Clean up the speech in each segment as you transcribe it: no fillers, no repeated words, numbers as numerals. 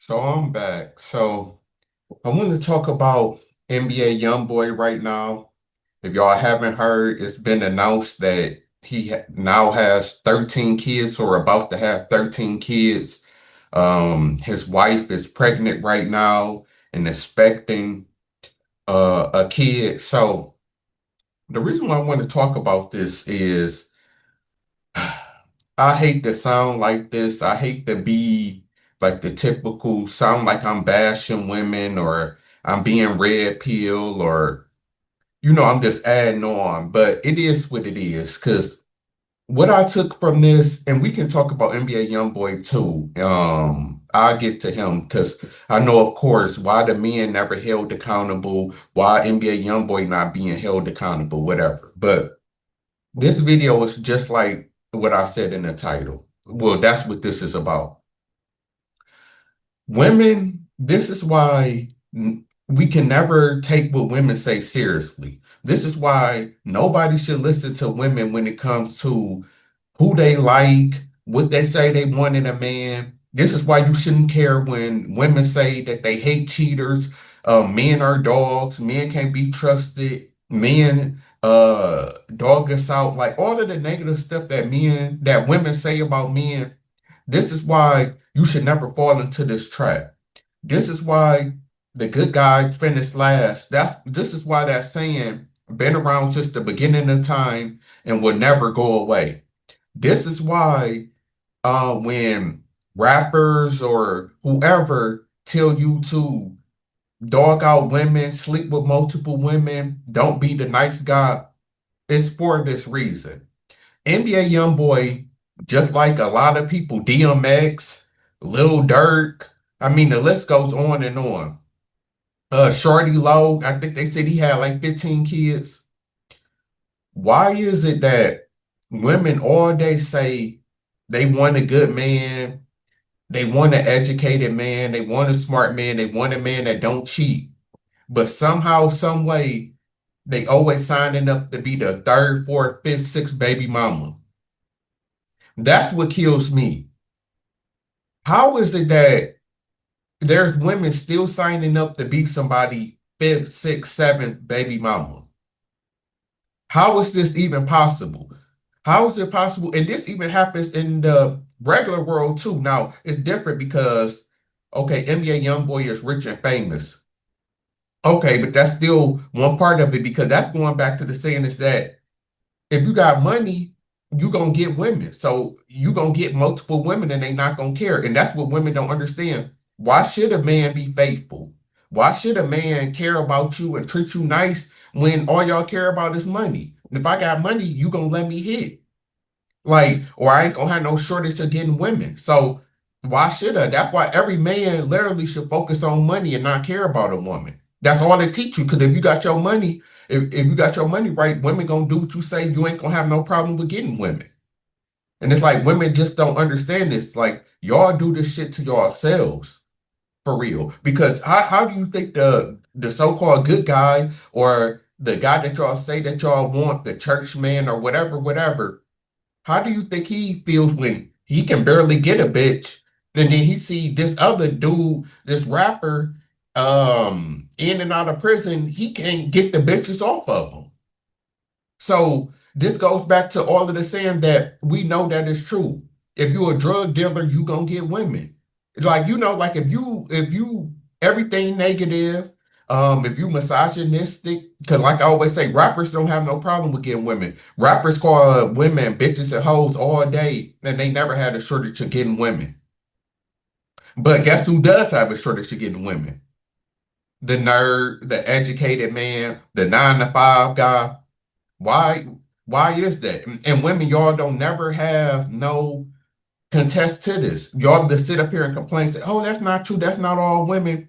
So I'm back. So I want to talk about NBA Youngboy right now. If y'all haven't heard, it's been announced that now has 13 kids or about to have 13 kids. His wife is pregnant right now and expecting a kid. So the reason why I want to talk about this is I hate to sound like this. I hate to be like the typical sound like I'm bashing women or I'm being red pill or I'm just adding on, but it is what it is. Cause what I took from this, and we can talk about NBA Youngboy too. I'll get to him because I know, of course, why the men never held accountable, why NBA Youngboy not being held accountable, whatever. But this video is just like what I said in the title. Well, that's what this is about. Women, this is why we can never take what women say seriously. This is why nobody should listen to women when it comes to who they like, what they say they want in a man. This is why you shouldn't care when women say that they hate cheaters. Men are dogs. Men can't be trusted. Men dog us out. Like all of the negative stuff that women say about men. This is why you should never fall into this trap. This is why the good guys finish last. This is why that saying been around since the beginning of time and will never go away. This is why when rappers or whoever tell you to dog out women, sleep with multiple women, don't be the nice guy, it's for this reason. NBA Youngboy, just like a lot of people, DMX, Lil Durk, I mean the list goes on and on. Shorty Low, I think they said he had like 15 kids. Why is it that women all day say they want a good man, they want an educated man, they want a smart man, they want a man that don't cheat, but somehow, some way, they always signing up to be the third, fourth, fifth, sixth baby mama? That's what kills me. How is it that there's women still signing up to be somebody fifth, sixth, seventh baby mama? How is this even possible? How is it possible? And this even happens in the regular world too. Now it's different because okay, NBA Youngboy is rich and famous. Okay, but that's still one part of it because that's going back to the saying is that if you got money, you gonna get women. So you gonna get multiple women and they not gonna care. And that's what women don't understand. Why should a man be faithful? Why should a man care about you and treat you nice when all y'all care about is money? If I got money, you gonna let me hit. Like, or I ain't gonna have no shortage of getting women. So why should I? That's why every man literally should focus on money and not care about a woman. That's all they teach you. Because if you got your money, if you got your money right, women gonna do what you say. You ain't gonna have no problem with getting women. And it's like women just don't understand this. Like y'all do this shit to yourselves for real. Because how do you think the so-called good guy or the guy that y'all say that y'all want, the church man or whatever, whatever, how do you think he feels when he can barely get a bitch? And then he see this other dude, this rapper, in and out of prison. He can't get the bitches off of him. So this goes back to all of the saying that we know that is true. If you're a drug dealer, you gonna get women. It's like like if you everything negative, if you misogynistic, because like I always say, rappers don't have no problem with getting women. Rappers call women bitches and hoes all day, and they never had a shortage of getting women. But guess who does have a shortage of getting women? The nerd, the educated man, the 9 to 5 guy. Why why is that? And women, y'all don't never have no contest to this. Y'all just sit up here and complain, say, oh, that's not true. That's not all women.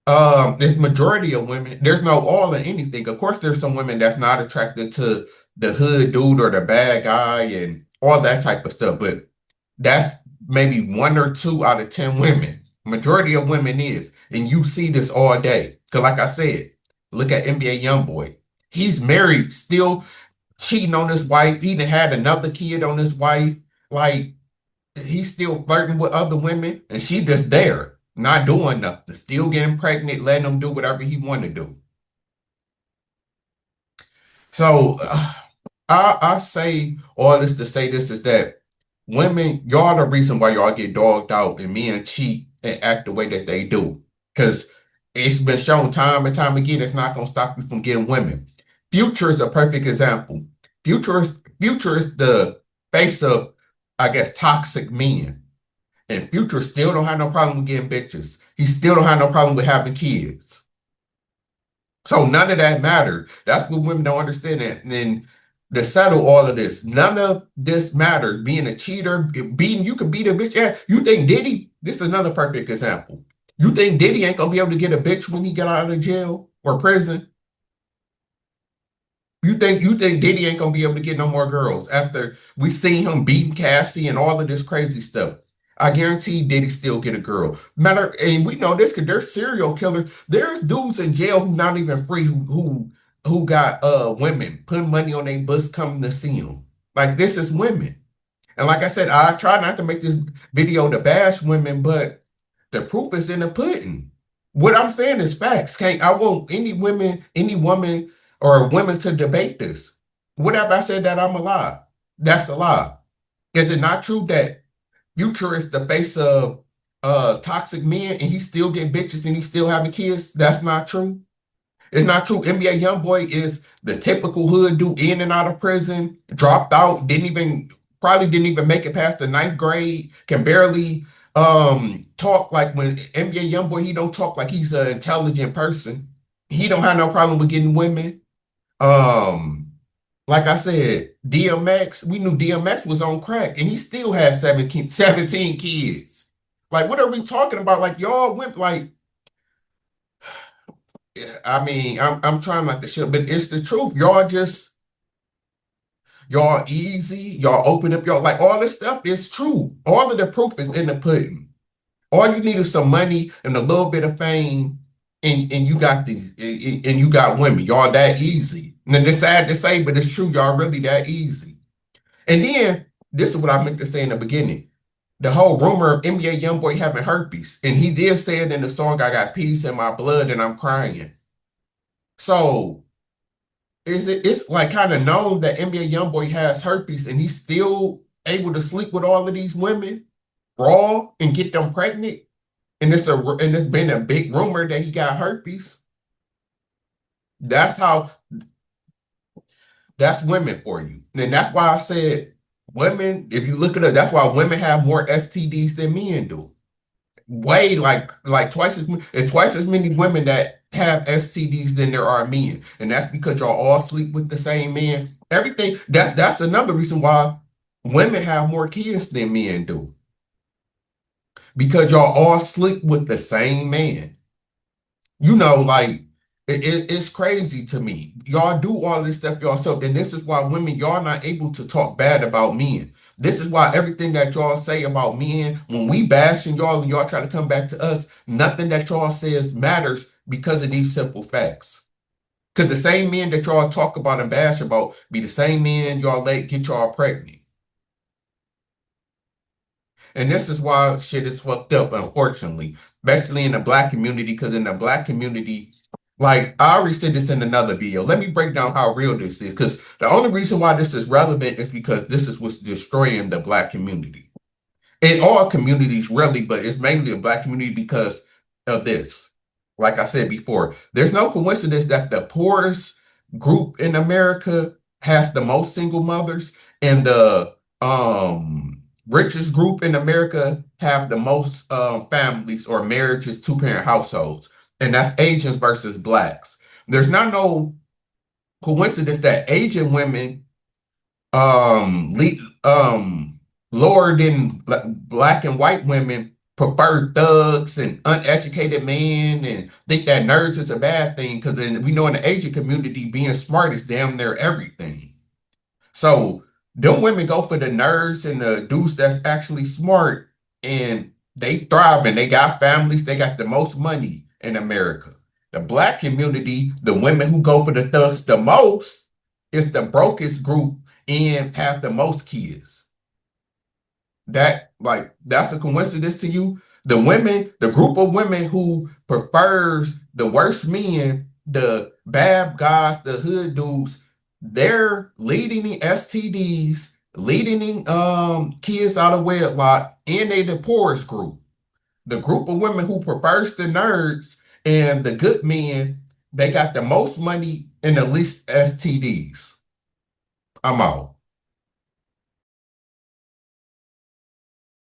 It's majority of women. There's no all in anything. Of course, there's some women that's not attracted to the hood dude or the bad guy and all that type of stuff. But that's maybe 1 or 2 out of 10 women. Majority of women is. And you see this all day. Because like I said, look at NBA Youngboy. He's married, still cheating on his wife. He done had another kid on his wife. Like he's still flirting with other women, and she just there. not doing nothing, still getting pregnant, letting him do whatever he want to do. So I say all this to say this is that women, y'all the reason why y'all get dogged out and men cheat and act the way that they do. Because it's been shown time and time again, it's not gonna stop you from getting women. Future is a perfect example. Future is the face of, I guess, toxic men. And Future still don't have no problem with getting bitches. He still don't have no problem with having kids. So none of that mattered. That's what women don't understand. And then to settle all of this, none of this mattered. Being a cheater, beating, you could beat a bitch. Yeah, you think Diddy? This is another perfect example. You think Diddy ain't gonna be able to get a bitch when he get out of jail or prison? You think Diddy ain't gonna be able to get no more girls after we seen him beating Cassie and all of this crazy stuff? I guarantee Diddy still get a girl. Matter, and we know this because there's serial killers. There's dudes in jail who not even free who got women putting money on their bus coming to see them. Like this is women. And like I said, I try not to make this video to bash women, but the proof is in the pudding. What I'm saying is facts. Can't I want any woman or women to debate this. Whatever I said that I'm a lie. That's a lie. Is it not true that Future is the face of toxic men and he still get bitches and he still having kids? That's not true. It's not true. NBA Youngboy is the typical hood dude in and out of prison, dropped out, probably didn't even make it past the ninth grade, can barely talk like when NBA Youngboy, he don't talk like he's an intelligent person. He don't have no problem with getting women. Um, like I said, DMX, we knew DMX was on crack and he still had 17 kids. Like, what are we talking about? Like, y'all went like, I mean, I'm trying not to shit, but it's the truth. Y'all easy, y'all open up, y'all like all this stuff is true. All of the proof is in the pudding. All you need is some money and a little bit of fame, and you got these, and you got women. Y'all that easy. And then it's sad to say, but it's true. Y'all really that easy. And then this is what I meant to say in the beginning. The whole rumor of NBA YoungBoy having herpes, and he did say it in the song "I Got Peace in My Blood" and I'm crying. So it's like kind of known that NBA YoungBoy has herpes, and he's still able to sleep with all of these women raw and get them pregnant. And it's been a big rumor that he got herpes. That's how that's women for you. And that's why I said women, if you look at it, that's why women have more STDs than men do. Way like twice as many women that have STDs than there are men. And that's because y'all all sleep with the same man. Everything that's another reason why women have more kids than men do. Because y'all all sleep with the same man. Like it's crazy to me. Y'all do all this stuff yourself, and this is why women, y'all not able to talk bad about men. This is why everything that y'all say about men, when we bashing y'all and y'all try to come back to us, nothing that y'all says matters because of these simple facts. Because the same men that y'all talk about and bash about be the same men y'all let get y'all pregnant. And this is why shit is fucked up, unfortunately, especially in the black community. Because in the black community, like I already said this in another video. Let me break down how real this is. Because the only reason why this is relevant is because this is what's destroying the black community. In all communities, really, but it's mainly a black community because of this. Like I said before, there's no coincidence that the poorest group in America has the most single mothers, and the richest group in America have the most families or marriages, two-parent households, and that's Asians versus blacks. There's not no coincidence that Asian women lower than black and white women prefer thugs and uneducated men and think that nerds is a bad thing because then we know in the Asian community being smart is damn near everything. So them women go for the nerds and the dudes that's actually smart, and they thrive and they got families, they got the most money in America. The black community, the women who go for the thugs the most, is the brokest group and have the most kids. That's a coincidence to you. The group of women who prefers the worst men, the bad guys, the hood dudes, they're leading in STDs, leading in kids out of wedlock, and they the poorest group. The group of women who prefers the nerds and the good men, they got the most money and the least STDs. I'm out.